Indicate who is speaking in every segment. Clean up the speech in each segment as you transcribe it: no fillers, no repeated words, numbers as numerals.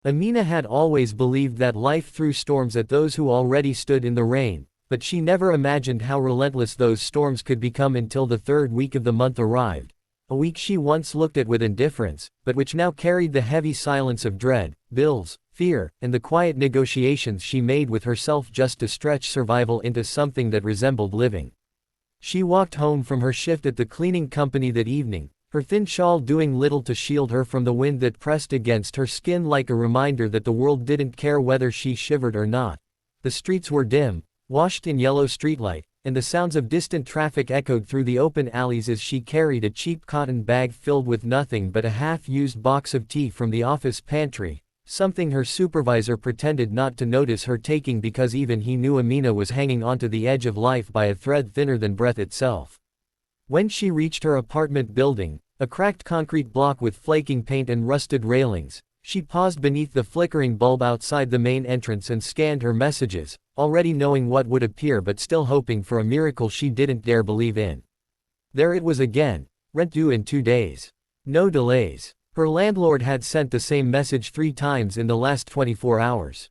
Speaker 1: Amina had always believed that life threw storms at those who already stood in the rain, but she never imagined how relentless those storms could become until the third week of the month arrived, a week she once looked at with indifference, but which now carried the heavy silence of dread, bills, fear, and the quiet negotiations she made with herself just to stretch survival into something that resembled living. She walked home from her shift at the cleaning company that evening, her thin shawl doing little to shield her from the wind that pressed against her skin like a reminder that the world didn't care whether she shivered or not. The streets were dim, washed in yellow streetlight, and the sounds of distant traffic echoed through the open alleys as she carried a cheap cotton bag filled with nothing but a half-used box of tea from the office pantry, something her supervisor pretended not to notice her taking because even he knew Amina was hanging onto the edge of life by a thread thinner than breath itself. When she reached her apartment building, a cracked concrete block with flaking paint and rusted railings, she paused beneath the flickering bulb outside the main entrance and scanned her messages, already knowing what would appear but still hoping for a miracle she didn't dare believe in. There it was again, rent due in 2 days. No delays. Her landlord had sent the same message 3 times in the last 24 hours.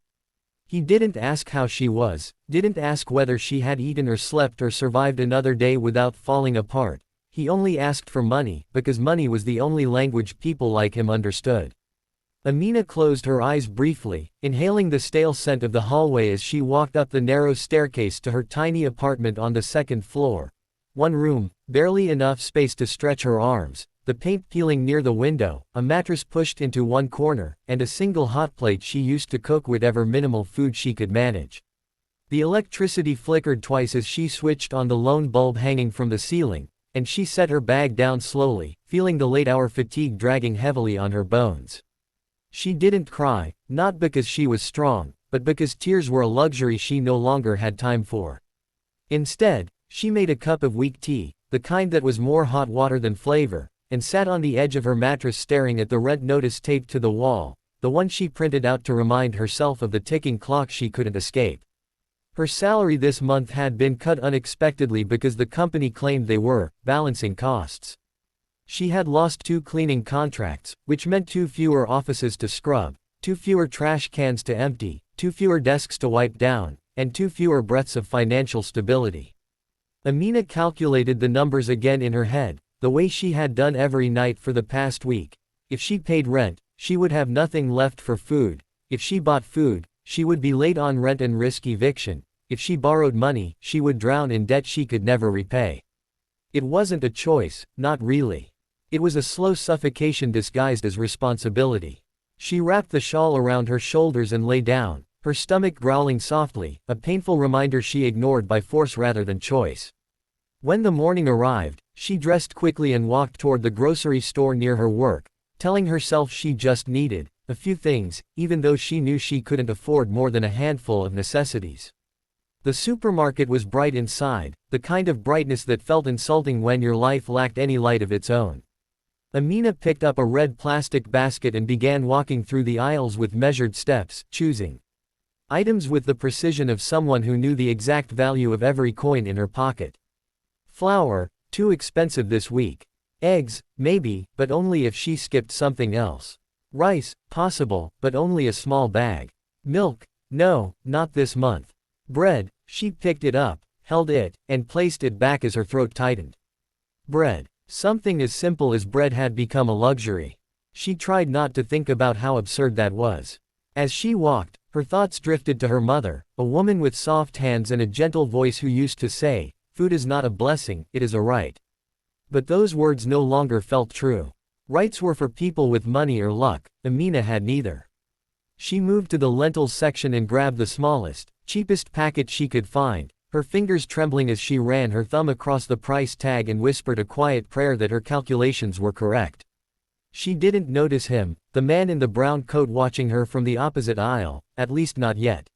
Speaker 1: He didn't ask how she was, didn't ask whether she had eaten or slept or survived another day without falling apart. He only asked for money, because money was the only language people like him understood. Amina closed her eyes briefly, inhaling the stale scent of the hallway as she walked up the narrow staircase to her tiny apartment on the 2nd floor. One room, barely enough space to stretch her arms, the paint peeling near the window, a mattress pushed into one corner, and a single hot plate she used to cook whatever minimal food she could manage. The electricity flickered twice as she switched on the lone bulb hanging from the ceiling, and she set her bag down slowly, feeling the late-hour fatigue dragging heavily on her bones. She didn't cry, not because she was strong, but because tears were a luxury she no longer had time for. Instead, she made a cup of weak tea, the kind that was more hot water than flavor, and sat on the edge of her mattress staring at the rent notice taped to the wall, the one she printed out to remind herself of the ticking clock she couldn't escape. Her salary this month had been cut unexpectedly because the company claimed they were balancing costs. She had lost 2 cleaning contracts, which meant 2 fewer offices to scrub, 2 fewer trash cans to empty, 2 fewer desks to wipe down, and 2 fewer breaths of financial stability. Amina calculated the numbers again in her head, the way she had done every night for the past week. If she paid rent, she would have nothing left for food. If she bought food, she would be late on rent and risk eviction. If she borrowed money, she would drown in debt she could never repay. It wasn't a choice, not really. It was a slow suffocation disguised as responsibility. She wrapped the shawl around her shoulders and lay down, her stomach growling softly, a painful reminder she ignored by force rather than choice. When the morning arrived, she dressed quickly and walked toward the grocery store near her work, telling herself she just needed a few things, even though she knew she couldn't afford more than a handful of necessities. The supermarket was bright inside, the kind of brightness that felt insulting when your life lacked any light of its own. Amina picked up a red plastic basket and began walking through the aisles with measured steps, choosing items with the precision of someone who knew the exact value of every coin in her pocket. Flour, too expensive this week. Eggs, maybe, but only if she skipped something else. Rice, possible, but only a small bag. Milk, no, not this month. Bread, she picked it up, held it, and placed it back as her throat tightened. Bread. Something as simple as bread had become a luxury. She tried not to think about how absurd that was. As she walked, her thoughts drifted to her mother, a woman with soft hands and a gentle voice who used to say, "Food is not a blessing, it is a right." But those words no longer felt true. Rights were for people with money or luck. Amina had neither. She moved to the lentils section and grabbed the smallest, cheapest packet she could find, her fingers trembling as she ran her thumb across the price tag and whispered a quiet prayer that her calculations were correct. She didn't notice him, the man in the brown coat watching her from the opposite aisle, at least not yet.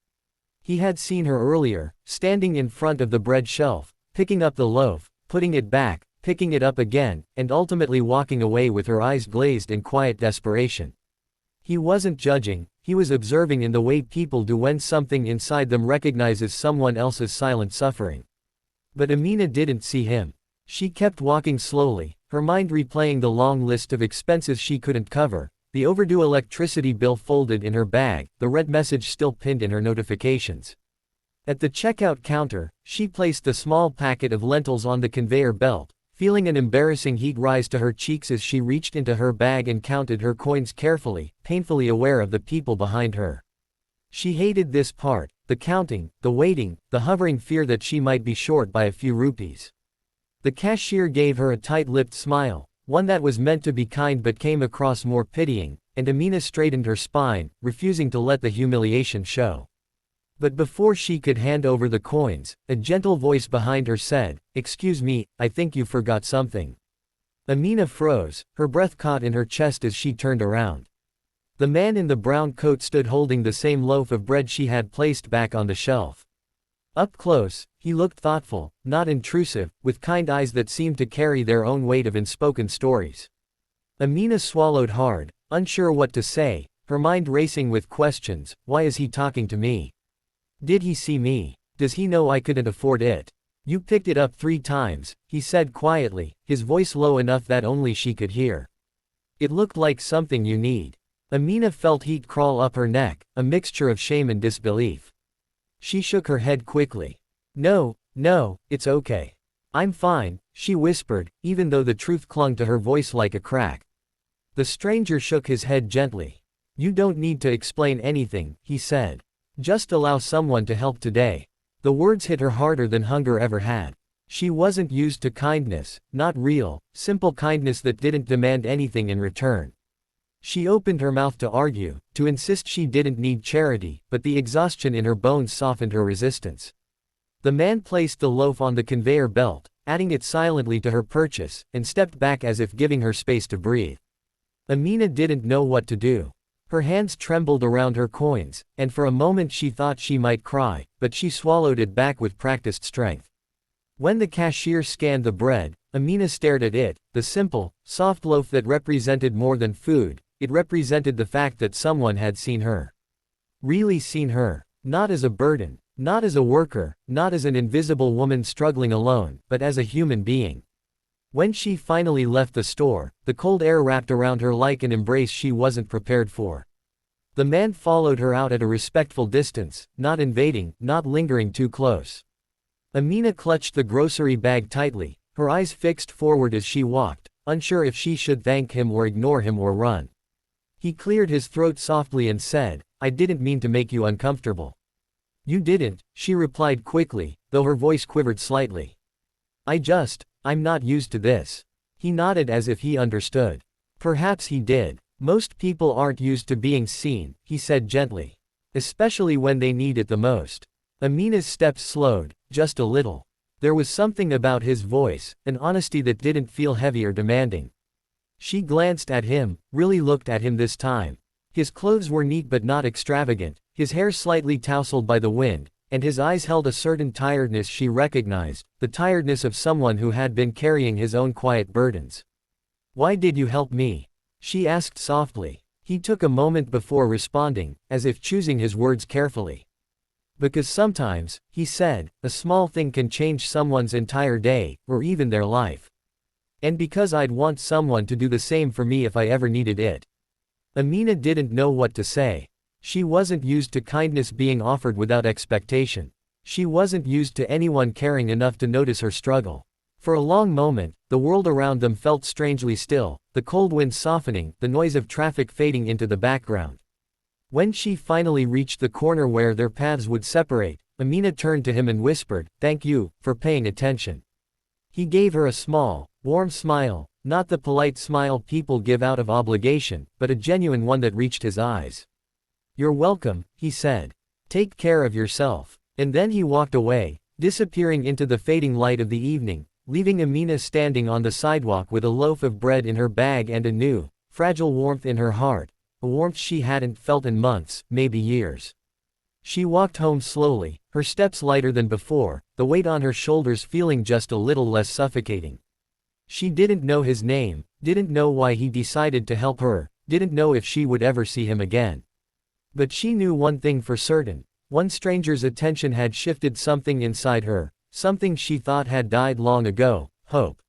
Speaker 1: He had seen her earlier, standing in front of the bread shelf, picking up the loaf, putting it back, picking it up again, and ultimately walking away with her eyes glazed in quiet desperation. He wasn't judging, he was observing in the way people do when something inside them recognizes someone else's silent suffering. But Amina didn't see him. She kept walking slowly, her mind replaying the long list of expenses she couldn't cover, the overdue electricity bill folded in her bag, the red message still pinned in her notifications. At the checkout counter, she placed the small packet of lentils on the conveyor belt, feeling an embarrassing heat rise to her cheeks as she reached into her bag and counted her coins carefully, painfully aware of the people behind her. She hated this part, the counting, the waiting, the hovering fear that she might be short by a few rupees. The cashier gave her a tight-lipped smile, one that was meant to be kind but came across more pitying, and Amina straightened her spine, refusing to let the humiliation show. But before she could hand over the coins, a gentle voice behind her said, "Excuse me, I think you forgot something." Amina froze, her breath caught in her chest as she turned around. The man in the brown coat stood holding the same loaf of bread she had placed back on the shelf. Up close, he looked thoughtful, not intrusive, with kind eyes that seemed to carry their own weight of unspoken stories. Amina swallowed hard, unsure what to say, her mind racing with questions. Why is he talking to me? Did he see me? Does he know I couldn't afford it? You picked it up 3 times, he said quietly, his voice low enough that only she could hear. It looked like something you need. Amina felt heat crawl up her neck, a mixture of shame and disbelief. She shook her head quickly. No, it's okay. I'm fine, she whispered, even though the truth clung to her voice like a crack. The stranger shook his head gently. You don't need to explain anything, he said. Just allow someone to help today. The words hit her harder than hunger ever had. She wasn't used to kindness, not real, simple kindness that didn't demand anything in return. She opened her mouth to argue, to insist she didn't need charity, but the exhaustion in her bones softened her resistance. The man placed the loaf on the conveyor belt, adding it silently to her purchase, and stepped back as if giving her space to breathe. Amina didn't know what to do. Her hands trembled around her coins, and for a moment she thought she might cry, but she swallowed it back with practiced strength. When the cashier scanned the bread, Amina stared at it, the simple, soft loaf that represented more than food. It represented the fact that someone had seen her. Really seen her. Not as a burden, not as a worker, not as an invisible woman struggling alone, but as a human being. When she finally left the store, the cold air wrapped around her like an embrace she wasn't prepared for. The man followed her out at a respectful distance, not invading, not lingering too close. Amina clutched the grocery bag tightly, her eyes fixed forward as she walked, unsure if she should thank him or ignore him or run. He cleared his throat softly and said, "I didn't mean to make you uncomfortable." "You didn't," she replied quickly, though her voice quivered slightly. I'm not used to this." He nodded as if he understood. Perhaps he did. "Most people aren't used to being seen," he said gently. "Especially when they need it the most." Amina's steps slowed, just a little. There was something about his voice, an honesty that didn't feel heavy or demanding. She glanced at him, really looked at him this time. His clothes were neat but not extravagant, his hair slightly tousled by the wind, and his eyes held a certain tiredness she recognized, the tiredness of someone who had been carrying his own quiet burdens. "Why did you help me?" she asked softly. He took a moment before responding, as if choosing his words carefully. "Because sometimes," he said, "a small thing can change someone's entire day, or even their life. And because I'd want someone to do the same for me if I ever needed it." Amina didn't know what to say. She wasn't used to kindness being offered without expectation. She wasn't used to anyone caring enough to notice her struggle. For a long moment, the world around them felt strangely still, the cold wind softening, the noise of traffic fading into the background. When she finally reached the corner where their paths would separate, Amina turned to him and whispered, "Thank you, for paying attention." He gave her a small, warm smile, not the polite smile people give out of obligation, but a genuine one that reached his eyes. "You're welcome," he said. "Take care of yourself." And then he walked away, disappearing into the fading light of the evening, leaving Amina standing on the sidewalk with a loaf of bread in her bag and a new, fragile warmth in her heart, a warmth she hadn't felt in months, maybe years. She walked home slowly, her steps lighter than before, the weight on her shoulders feeling just a little less suffocating. She didn't know his name, didn't know why he decided to help her, didn't know if she would ever see him again. But she knew one thing for certain. One stranger's attention had shifted something inside her, something she thought had died long ago: hope.